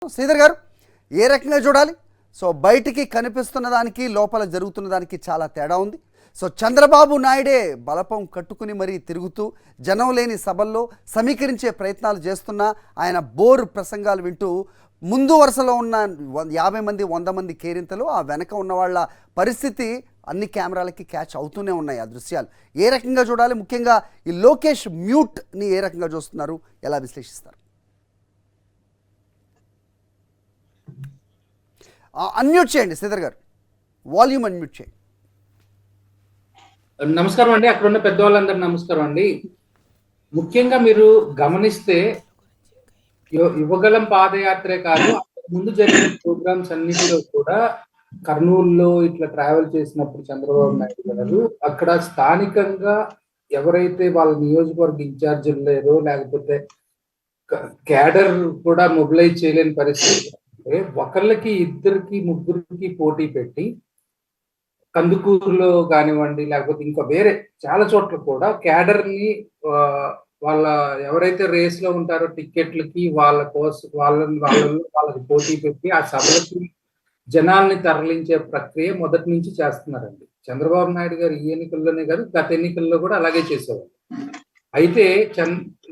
శ్రీధర్ గారు, ఏ రకంగా చూడాలి? సో బయటికి కనిపిస్తున్న దానికి లోపల జరుగుతున్న దానికి చాలా తేడా ఉంది. సో చంద్రబాబు నాయుడే బలపం కట్టుకుని మరీ తిరుగుతూ జనం లేని సభల్లో సమీకరించే ప్రయత్నాలు చేస్తున్నా ఆయన బోర్ ప్రసంగాలు వింటూ ముందు వరుసలో ఉన్న 50 మంది 100 మంది కేరింతలు, ఆ వెనక ఉన్న వాళ్ళ పరిస్థితి అన్ని కెమెరాలకి క్యాచ్ అవుతూనే ఉన్నాయి ఆ దృశ్యాలు. ఏ రకంగా చూడాలి? ముఖ్యంగా ఈ లోకేష్ మ్యూట్ని ఏ రకంగా చూస్తున్నారు, ఎలా విశ్లేషిస్తారు? అన్మ్యూట్ చేయండి శ్రీధర్ గారు, వాల్యూమ్ అన్మ్యూట్ చేయండి. నమస్కారం అండి, అక్కడ ఉన్న పెద్దవాళ్ళందరూ నమస్కారం అండి. ముఖ్యంగా మీరు గమనిస్తే యువగలం పాదయాత్రే కాదు, ముందు జరిగిన ప్రోగ్రామ్స్ అన్నిటిలో కూడా కర్నూలులో ఇట్లా ట్రావెల్ చేసినప్పుడు చంద్రబాబు నాయుడు గారు అక్కడ స్థానికంగా ఎవరైతే వాళ్ళ నియోజకవర్గ ఇన్ఛార్జీలు లేరో, లేకపోతే క్యాడర్ కూడా మొబిలైజ్ చేయలేని పరిస్థితి, ఒకళ్ళకి ఇద్దరికి ముగ్గురికి పోటీ పెట్టి కందుకూరులో కానివ్వండి, లేకపోతే ఇంకా వేరే చాలా చోట్ల కూడా క్యాడర్ ని వాళ్ళ ఎవరైతే రేస్ లో ఉంటారో టిక్కెట్లకి వాళ్ళ కోసం వాళ్ళకి పోటీ పెట్టి ఆ సభలకి జనాల్ని తరలించే ప్రక్రియ మొదటి నుంచి చేస్తున్నారండి. చంద్రబాబు నాయుడు గారు ఈ ఎన్నికల్లోనే కాదు, గత ఎన్నికల్లో కూడా అలాగే చేసేవారు. అయితే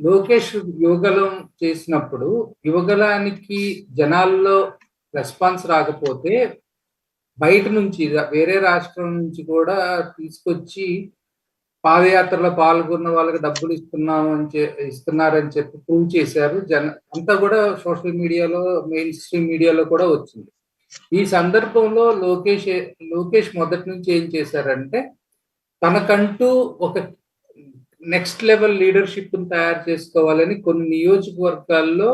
లోకేష్ యువగలం చేసినప్పుడు యువగలానికి జనాల్లో రెస్పాన్స్ రాకపోతే బయట నుంచి వేరే రాష్ట్రం నుంచి కూడా తీసుకొచ్చి పాదయాత్రలో పాల్గొన్న వాళ్ళకి డబ్బులు ఇస్తున్నారని చెప్పి ప్రూవ్ చేశారు. అంతా కూడా సోషల్ మీడియాలో, మెయిన్ స్ట్రీమ్ మీడియాలో కూడా వచ్చింది. ఈ సందర్భంలో లోకేష్ మొదటి నుంచి ఏం చేశారంటే తనకంటూ ఒక నెక్స్ట్ లెవెల్ లీడర్షిప్ తయారు చేసుకోవాలని కొన్ని నియోజకవర్గాల్లో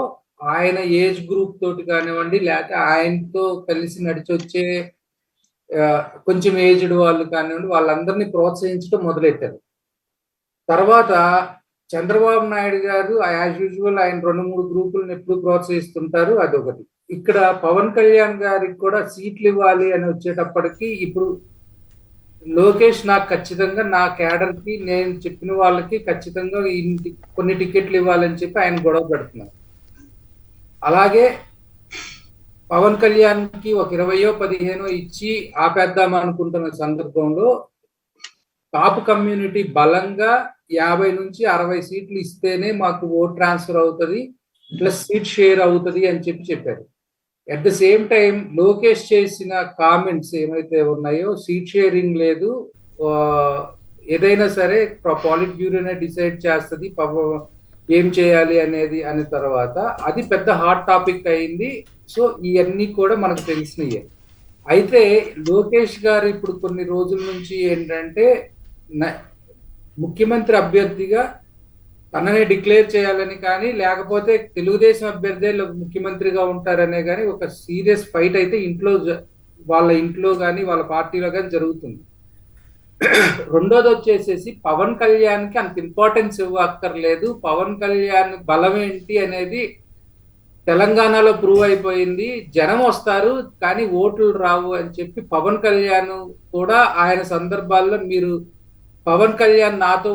ఆయన ఏజ్ గ్రూప్ తోటి కానివ్వండి, లేకపోతే ఆయనతో కలిసి నడిచొచ్చే కొంచెం ఏజ్డ్ వాళ్ళు కానివ్వండి, వాళ్ళందరినీ ప్రోత్సహించడం మొదలెట్టారు. తర్వాత చంద్రబాబు నాయుడు గారు యాజ్ యూజువల్ ఆయన 2-3 గ్రూపులను ఎప్పుడు ప్రోత్సహిస్తుంటారు, అదొకటి. ఇక్కడ పవన్ కళ్యాణ్ గారికి కూడా సీట్లు ఇవ్వాలి అని వచ్చేటప్పటికి ఇప్పుడు లోకేష్ నాకు ఖచ్చితంగా నా క్యాడర్ కి నేను చెప్పిన వాళ్ళకి ఖచ్చితంగా కొన్ని టికెట్లు ఇవ్వాలని చెప్పి ఆయన గొడవ పెడుతున్నారు. అలాగే పవన్ కళ్యాణ్ కి ఒక 20-15 ఇచ్చి ఆపేద్దాం అనుకుంటున్న సందర్భంలో కాపు కమ్యూనిటీ బలంగా 50 నుంచి 60 సీట్లు ఇస్తేనే మాకు ఓట్ ట్రాన్స్ఫర్ అవుతుంది, ప్లస్ సీట్ షేర్ అవుతుంది అని చెప్పారు. At the same time Lokesh చేసిన కామెంట్స్ ఏమైతే ఉన్నాయో, సీట్ షేరింగ్ లేదు, ఏదైనా సరే పాలిట్ బ్యూరోనే డిసైడ్ చేస్తుంది ఏం చేయాలి అనేది అనే తర్వాత అది పెద్ద హాట్ టాపిక్ అయింది. సో ఇవన్నీ కూడా మనకు తెలిసినయే. అయితే లోకేష్ గారు ఇప్పుడు కొన్ని రోజుల నుంచి ఏంటంటే ముఖ్యమంత్రి అభ్యర్థిగా తననే డిక్లేర్ చేయాలని కానీ, లేకపోతే తెలుగుదేశం అభ్యర్థి ముఖ్యమంత్రిగా ఉంటారనే కానీ ఒక సీరియస్ ఫైట్ అయితే వాళ్ళ ఇంట్లో కానీ వాళ్ళ పార్టీలో కానీ జరుగుతుంది. రెండోది వచ్చేసేసి పవన్ కళ్యాణ్ కి అంత ఇంపార్టెన్స్ ఇవ్వక్కర్లేదు, పవన్ కళ్యాణ్ బలం ఏంటి అనేది తెలంగాణలో ప్రూవ్ అయిపోయింది, జనం వస్తారు కానీ ఓట్లు రావు అని చెప్పి పవన్ కళ్యాణ్ కూడా ఆయన సందర్భాల్లో మీరు పవన్ కళ్యాణ్ నాతో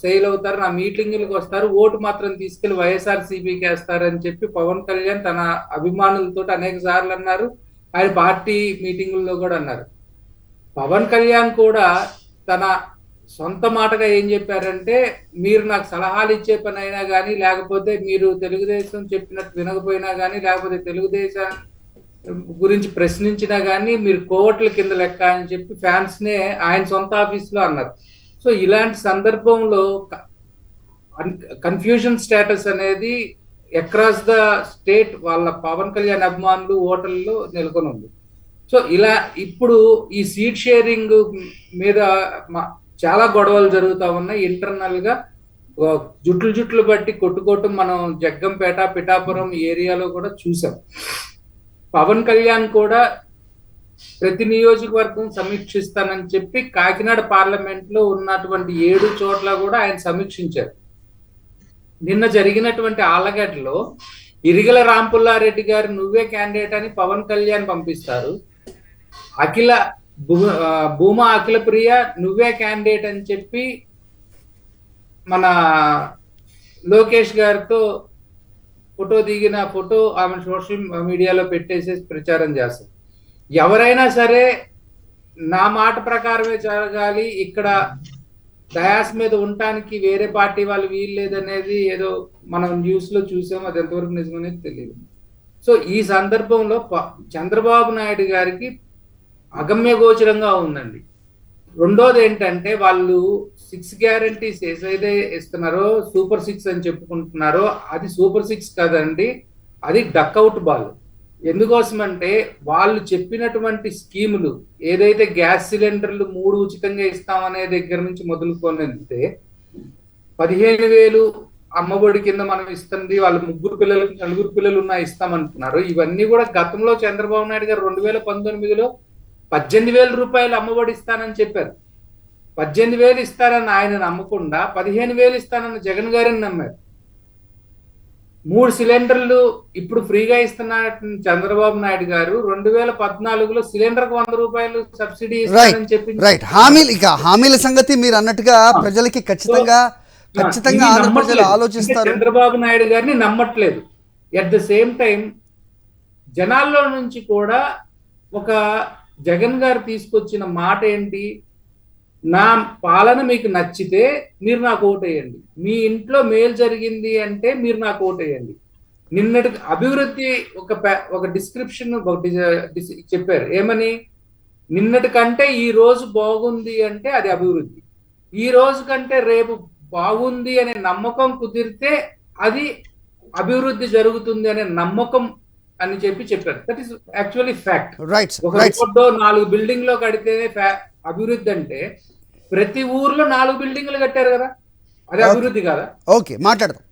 సెయిల్ అవుతారు, నా మీటింగులకు వస్తారు, ఓటు మాత్రం తీసుకెళ్లి వైఎస్ఆర్సీపీకి వేస్తారని చెప్పి పవన్ కళ్యాణ్ తన అభిమానులతో అనేక సార్లు అన్నారు, ఆయన పార్టీ మీటింగుల్లో కూడా అన్నారు. పవన్ కళ్యాణ్ కూడా తన సొంత మాటగా ఏం చెప్పారంటే మీరు నాకు సలహాలు ఇచ్చే పని అయినా కానీ, లేకపోతే మీరు తెలుగుదేశం చెప్పినట్టు వినకపోయినా కానీ, లేకపోతే తెలుగుదేశం గురించి ప్రశ్నించినా కానీ మీరు కోవట్ల కింద లెక్క అని చెప్పి ఫ్యాన్స్ నే ఆయన సొంత ఆఫీస్లో అన్నారు. సో ఇలాంటి సందర్భంలో కన్ఫ్యూజన్ స్టేటస్ అనేది అక్రాస్ ద స్టేట్ వాళ్ళ పవన్ కళ్యాణ్ అభిమానులు ఓటర్లలో నెలకొని ఉంది. సో ఇలా ఇప్పుడు ఈ సీట్ షేరింగ్ మీద చాలా గొడవలు జరుగుతూ ఉన్నాయి. ఇంటర్నల్ గా జుట్లు బట్టి కొట్టుకోవటం మనం జగ్గంపేట, పిఠాపురం ఏరియాలో కూడా చూసాం. పవన్ కళ్యాణ్ కూడా ప్రతి నియోజకవర్గం సమీక్షిస్తానని చెప్పి కాకినాడ పార్లమెంట్ లో ఉన్నటువంటి 7 చోట్ల కూడా ఆయన సమీక్షించారు. నిన్న జరిగినటువంటి ఆలగడ్డలో ఇరిగల రాంపుల్లారెడ్డి గారు నువ్వే క్యాండిడేట్ అని పవన్ కళ్యాణ్ పంపిస్తారు, భూమా అఖిల ప్రియ నువ్వే క్యాండిడేట్ అని చెప్పి మన లోకేష్ గారితో ఫోటో దిగిన ఫోటో ఆమె సోషల్ మీడియాలో పెట్టేసేసి ప్రచారం చేస్తారు. ఎవరైనా సరే నా మాట ప్రకారమే జరగాలి, ఇక్కడ డయాస్ మీద ఉండటానికి వేరే పార్టీ వాళ్ళు వీలు లేదనేది ఏదో మనం న్యూస్ లో చూసాం, అది ఎంతవరకు నిజమనేది తెలియదు. సో ఈ సందర్భంలో చంద్రబాబు నాయుడు గారికి అగమ్య గోచరంగా ఉందండి. రెండోది ఏంటంటే వాళ్ళు 6 గ్యారంటీస్ ఏదైతే ఇస్తున్నారో సూపర్ 6 అని చెప్పుకుంటున్నారో అది సూపర్ 6 కాదండి, అది డక్అవుట్ బాల్. ఎందుకోసం అంటే వాళ్ళు చెప్పినటువంటి స్కీములు ఏదైతే గ్యాస్ సిలిండర్లు 3 ఉచితంగా ఇస్తామనే దగ్గర నుంచి మొదలుకొనితే 15,000 అమ్మఒడి కింద మనం ఇస్తుంది, వాళ్ళు 4 పిల్లలు ఉన్నా ఇస్తామంటున్నారు. ఇవన్నీ కూడా గతంలో చంద్రబాబు నాయుడు గారు 2019లో 18,000 రూపాయలు అమ్మఒడి ఇస్తానని చెప్పారు. 18,000 ఇస్తారని ఆయన నమ్మకుండా 15,000 ఇస్తానని జగన్ గారిని నమ్మారు. 3 సిలిండర్లు ఇప్పుడు ఫ్రీగా ఇస్తున్న చంద్రబాబు నాయుడు గారు 2014లో సిలిండర్ కు 100 రూపాయలు సబ్సిడీ ఇస్తారని చెప్పి రైట్ హామీల సంగతి మీరు అన్నట్టుగా ప్రజలకి ఖచ్చితంగా ఆంధ్ర ప్రజలు ఆలోచిస్తారు. చంద్రబాబు నాయుడు గారిని నమ్మట్లేదు. ఎట్ ద సేమ్ టైం జనాల్లో నుంచి కూడా ఒక జగన్ గారు తీసుకొచ్చిన మాట ఏంటి, నా పాలన మీకు నచ్చితే మీరు నాకు ఓటేయండి, మీ ఇంట్లో మేలు జరిగింది అంటే మీరు నాకు ఓటేయండి. నిన్నటి అభివృద్ధి ఒక డిస్క్రిప్షన్ చెప్పారు, ఏమని, నిన్నటి కంటే ఈ రోజు బాగుంది అంటే అది అభివృద్ధి, ఈ రోజు కంటే రేపు బాగుంది అనే నమ్మకం కుదిరితే అది అభివృద్ధి జరుగుతుంది అనే నమ్మకం అని చెప్పారు. That is actually fact. ఒక రోడ్డు 4 బిల్డింగ్లో కడితేనే అభివృద్ధి అంటే ప్రతి ఊర్లో 4 బిల్డింగ్లు కట్టారు కదా, అది అభివృద్ధి కదా. ఓకే, మాట్లాడదాం.